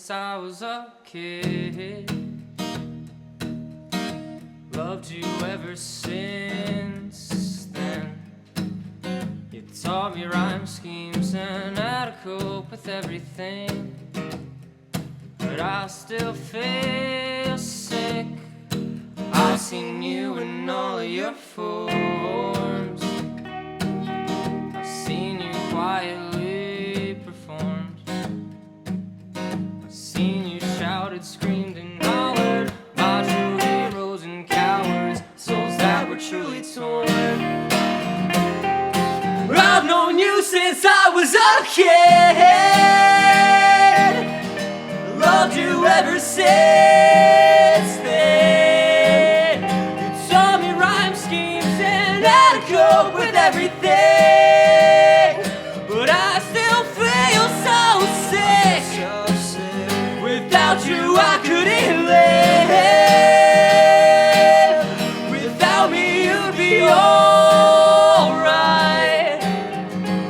since I was a kid. Loved you ever since then. You taught me rhyme schemes and how to cope with everything. But I still feel sick. I've seen you in all of your forms. I've seen you quietly performed. I've seen you shouted, screamed, and hollered about true heroes and cowards, souls that were truly torn. I've known you since I was a kid. Loved you ever since then. You taught me rhyme schemes and how to cope with everything. But I still feel so sick. Without you I couldn't live. Without me you'd be alright.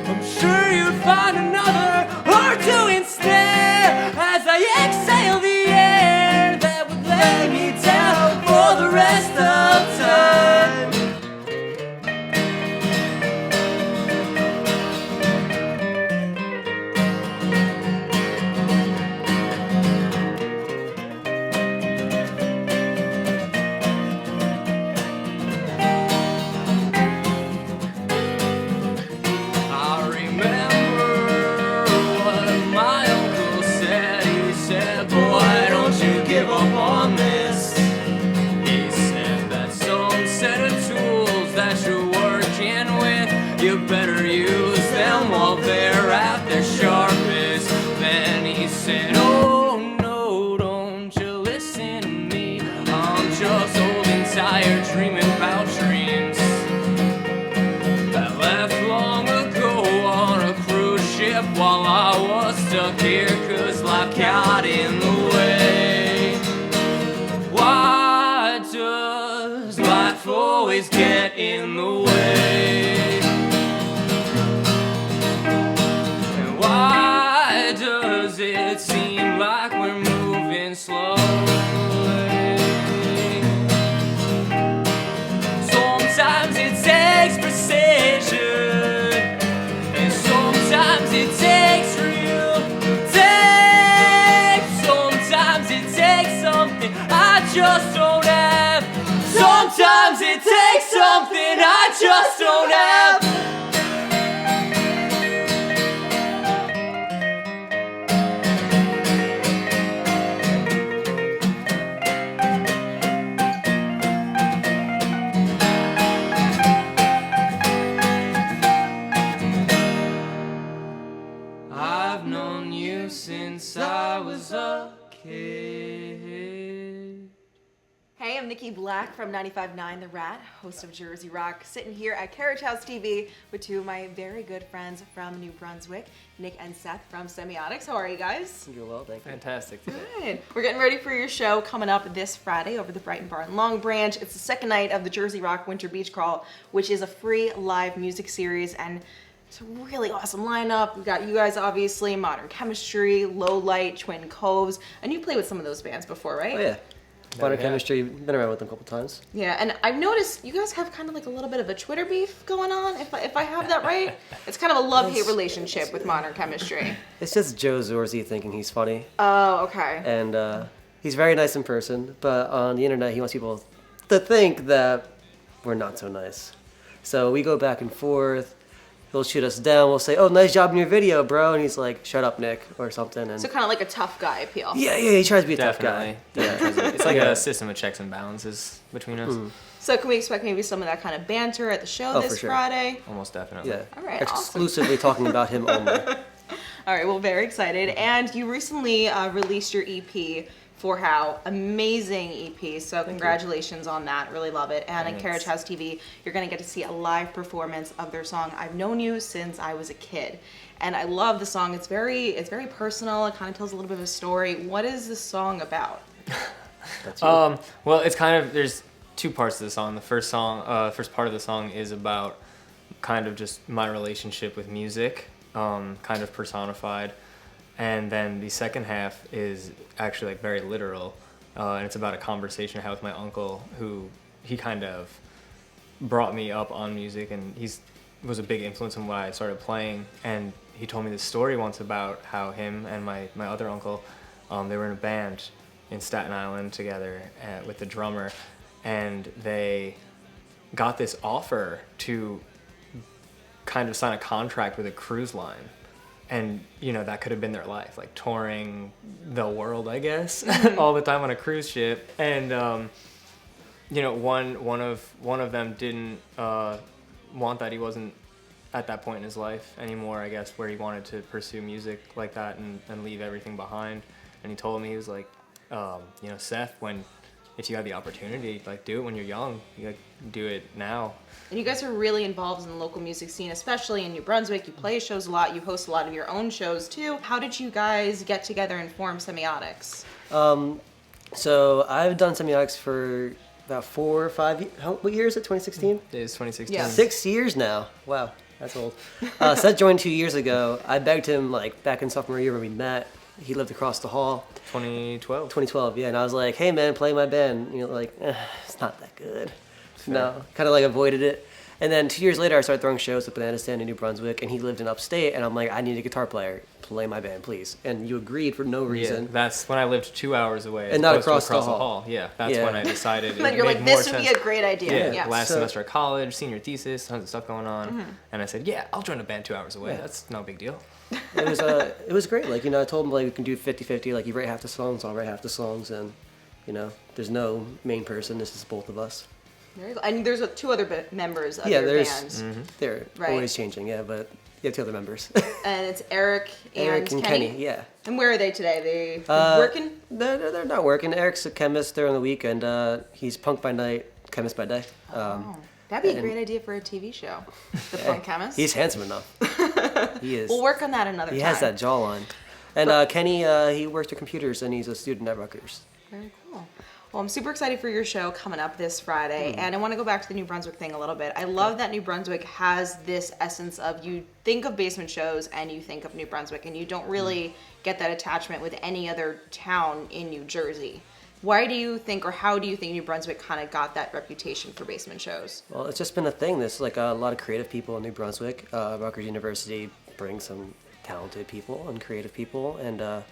I'm sure you'd find another or two instead. As I exhale the air that would lay me down for the rest of time. I remember what my uncle said. He said, boy, don't you give up on this. He said that some set of tools that you're working with, you better use them while they're at their sharpest. Then he said, oh no, don't you listen to me. I'm just old and tired dreaming about dreams that left long ago on a cruise ship while I was stuck here, 'cause life got in the way. Why does life always get in the way? And why does it seem like we're moving slowly? Sometimes it takes precision, and sometimes it takes real taste. Sometimes it takes something I just don't have. Sometimes it takes something I just don't have. I've known you since I was a kid. Hey, I'm Nikki Black from 95.9 The Rat, host of Jersey Rock, sitting here at Carriage House TV with two of my very good friends from New Brunswick, Nick and Seth from Semiotics. How are you guys? I'm doing well, thank you. Fantastic. Good. We're getting ready for your show coming up this Friday over the Brighton Bar and Long Branch. It's the second night of the Jersey Rock Winter Beach Crawl, which is a free live music series, and it's a really awesome lineup. We've got you guys, obviously, Modern Chemistry, Lowlight, Twin Coves, and you played with some of those bands before, right? Oh yeah. Modern yeah. Chemistry, been around with them a couple times. Yeah, and I've noticed you guys have kind of like a little bit of a Twitter beef going on, if I have that right. It's kind of a love-hate relationship with Modern Chemistry. It's just Joe Zorzi thinking he's funny, Oh, okay. and he's very nice in person, but on the internet he wants people to think that we're not so nice. So we go back and forth. He'll shoot us down. We'll say, "Oh, nice job in your video, bro," and he's like, "Shut up, Nick," or something. And So kind of like a tough guy appeal. yeah, he tries to be a Definitely. tough guy. Definitely. It's like Yeah. a system of checks and balances between us. So can we expect maybe some of that kind of banter at the show Oh, this for sure. Friday? Almost definitely. Yeah, All right, exclusively talking about him only. All right, well, very excited. And you recently released your EP, For How. Amazing EP, so congratulations on that. Really love it. And on Thanks. Carriage House TV, you're going to get to see a live performance of their song, I've Known You Since I Was a Kid. And I love the song. It's very personal. It kind of tells a little bit of a story. What is this song about? That's you. Well, it's kind of, there's two parts to the song. The first part of the song is about kind of just my relationship with music, kind of personified. And then the second half is actually like very literal, and it's about a conversation I had with my uncle, who he kind of brought me up on music, and was a big influence on why I started playing. And he told me this story once about how him and my other uncle, they were in a band in Staten Island together with the drummer, and they got this offer to kind of sign a contract with a cruise line. And, you know, that could have been their life, like touring the world, I guess, all the time on a cruise ship. And, you know, one of them didn't want that. He wasn't at that point in his life anymore, I guess, where he wanted to pursue music like that and leave everything behind. And he told me, he was like, you know, Seth, if you have the opportunity, like, do it when you're young. You like, do it now. And you guys are really involved in the local music scene, especially in New Brunswick. You play shows a lot. You host a lot of your own shows too. How did you guys get together and form Semiotics? So I've done Semiotics for about 4 or 5 years. What year is it? 2016? It is 2016. Yeah. 6 years now. Wow, that's old. Seth joined 2 years ago. I begged him, like, back in sophomore year when we met. He lived across the hall. 2012. 2012, yeah. And I was like, hey, man, play my band. You know, like, it's not that good. No, kind of like avoided it. And then 2 years later, I started throwing shows at Banana Stand in New Brunswick, and he lived in upstate, and I'm like, I need a guitar player. Play my band, please. And you agreed for no reason. Yeah, that's when I lived 2 hours away. And not as opposed to across the hall. Yeah, that's when I decided Then it you're made like, more this would be sense. a great idea. Yeah, last So- semester of college, senior thesis, tons of stuff going on. And I said, yeah, I'll join a band 2 hours away. Yeah. That's no big deal. It was great. Like, you know, I told him, like, we can do 50-50. Like, you write half the songs, I'll write half the songs. And, you know, there's no main person. This is both of us. Very cool. And there's 2 other members of Yeah, your there's... band. They're Right. always changing, yeah, but yeah, 2 other members. And it's Eric and, Eric and Kenny, yeah. And where are they today? They working? No, they're not working. Eric's a chemist. They're on the weekend. He's punk by night, chemist by day. That'd be a and- great idea for a TV show. The Punk Chemist. He's handsome enough. He is. We'll work on that another He time. has that jawline. And Kenny, he works with computers, and he's a student at Rutgers. Very cool. Well, I'm super excited for your show coming up this Friday, and I want to go back to the New Brunswick thing a little bit. I love that New Brunswick has this essence of, you think of basement shows and you think of New Brunswick, and you don't really get that attachment with any other town in New Jersey. Why do you think, or how do you think New Brunswick kind of got that reputation for basement shows? Well, it's just been a thing. There's like a lot of creative people in New Brunswick. Rutgers University brings some talented people and creative people, and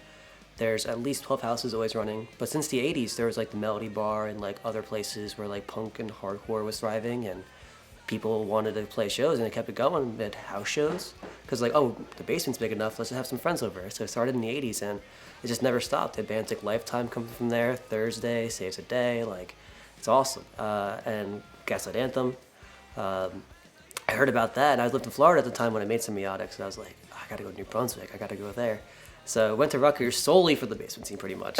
there's at least 12 houses always running. But since the 80s, there was like the Melody Bar and like other places where like punk and hardcore was thriving, and people wanted to play shows, and they kept it going. They had house shows because like, oh, the basement's big enough, let's have some friends over. So it started in the 80s, and it just never stopped. They had bands like Lifetime coming from there, Thursday, Saves a Day, like, it's awesome. And Gaslight Anthem. I heard about that, and I lived in Florida at the time when I made Semiotics, and I was like, I gotta go to New Brunswick, I gotta go there. So I went to Rutgers solely for the basement scene, pretty much.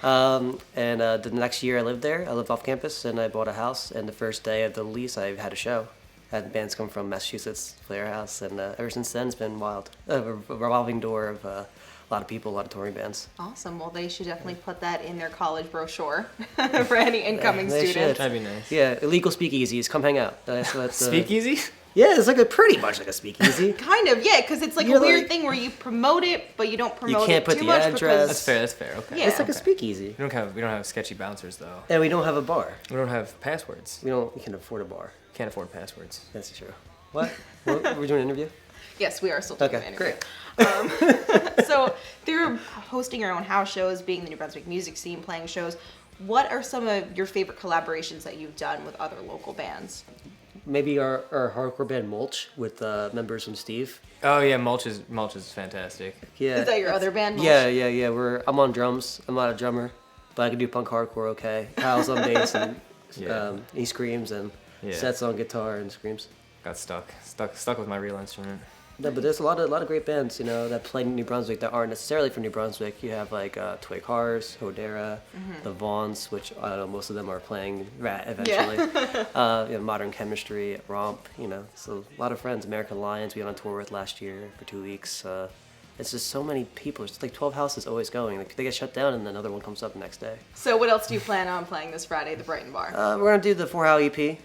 The next year I lived there. I lived off campus, and I bought a house. And the first day of the lease, I had a show. I had bands come from Massachusetts, play our house, and ever since then it's been wild. A revolving door of a lot of people, a lot of touring bands. Awesome. Well, they should definitely put that in their college brochure for any incoming They students. should. That'd be nice. Yeah, illegal speakeasies, come hang out. That's Speakeasy? Yeah, it's like pretty much like a speakeasy. Kind of, yeah, because it's like You're a weird like- thing where you promote it, but you don't promote can't it put too the much address. That's fair, okay. Yeah. It's like a speakeasy. We don't have sketchy bouncers though. And we don't have a bar. We don't have passwords. We can afford a bar. Can't afford passwords. That's true. What? We're doing an interview? Yes, we are still doing Okay, an great. interview. So through hosting your own house shows, being the New Brunswick music scene, playing shows, what are some of your favorite collaborations that you've done with other local bands? Maybe our hardcore band Mulch with members from Steve. Oh yeah, Mulch is fantastic. Yeah. Is that your other band? Mulch? Yeah. I'm on drums. I'm not a drummer, but I can do punk hardcore okay. Kyle's on bass, and Yeah. he screams, and Seth's on guitar and screams. Got stuck with my real instrument. No, but there's a lot of great bands, that play in New Brunswick that aren't necessarily from New Brunswick. You have like Toy Cars, Hodera, the Vaughns, which I don't know, most of them are playing WRAT eventually. Modern Chemistry, Romp, so a lot of friends. American Lions we went on tour with last year for 2 weeks. It's just so many people. It's just like 12 houses always going. Like, they get shut down and then another one comes up the next day. So what else do you plan on playing this Friday at the Brighton Bar? We're gonna do the 4-hour EP.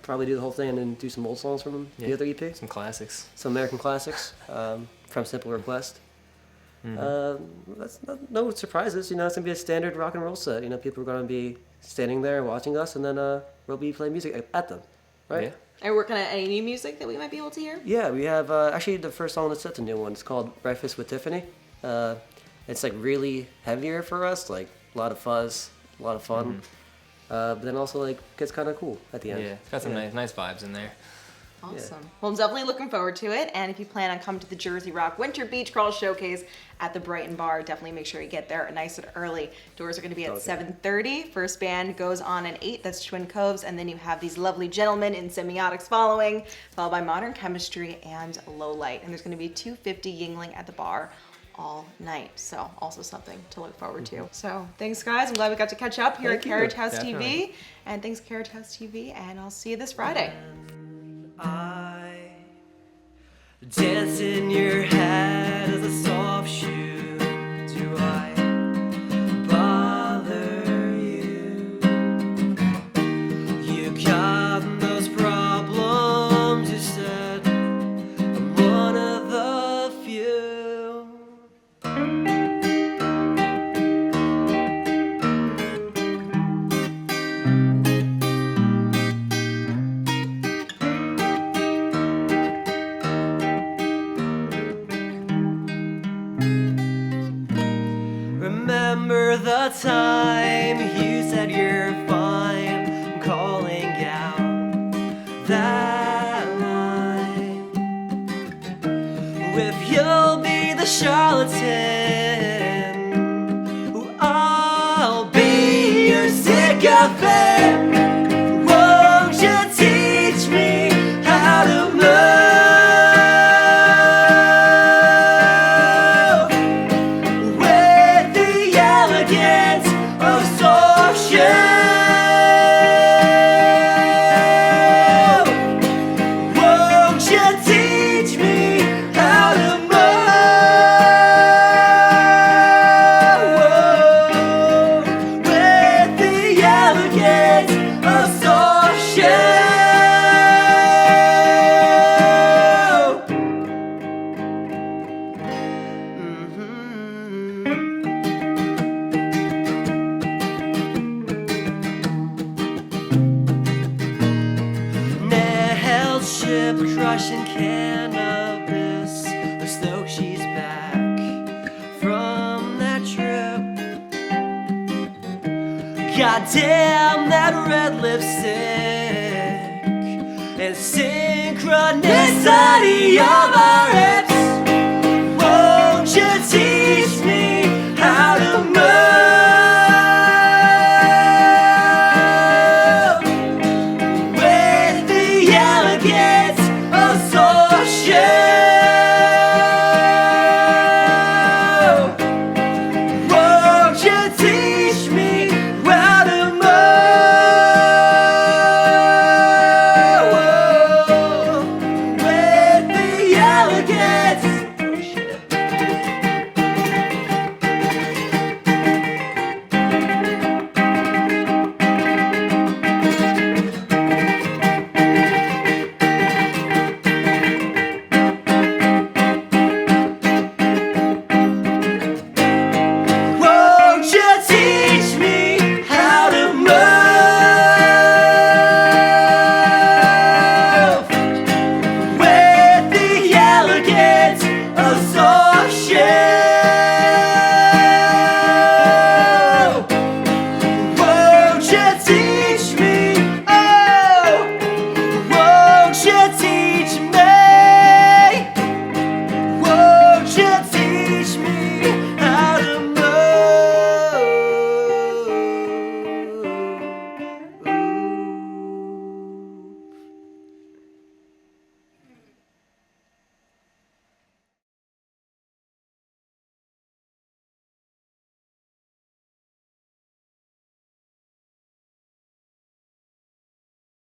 Probably do the whole thing and then do some old songs from the other EP. Some classics. Some American classics from Simple Request. That's no surprises. It's gonna be a standard rock and roll set. People are gonna be standing there watching us, and then we'll be playing music at them, right? Yeah. Are you working on any new music that we might be able to hear? Yeah, we have actually the first song on the set's a new one. It's called Breakfast with Tiffany. It's like really heavier for us, like a lot of fuzz, a lot of fun, but then also like gets kind of cool at the end. Yeah, it's got some nice vibes in there. Awesome. Well, I'm definitely looking forward to it. And if you plan on coming to the Jersey Rock Winter Beach Crawl Showcase at the Brighton Bar, definitely make sure you get there nice and early. Doors are going to be at 7:30. First band goes on at 8. That's Twin Coves. And then you have these lovely gentlemen in Semiotics following, followed by Modern Chemistry and Lowlight. And there's going to be 250 Yuengling at the bar all night. So also something to look forward to. So thanks, guys. I'm glad we got to catch up here Thank at you. Carriage House Definitely. TV. And thanks, Carriage House TV. And I'll see you this Friday. I dance in your head as a soft shoe. Do I bother you? You got those problems, you said. I'm one of the few. Remember the time you said you're fine. I'm calling out that line. If you'll be the charlatan, I'll be your sycophant. Won't you teach me how to move? Crushing cannabis. Looks though she's back from that trip. Goddamn that red lipstick and synchronicity of our hips.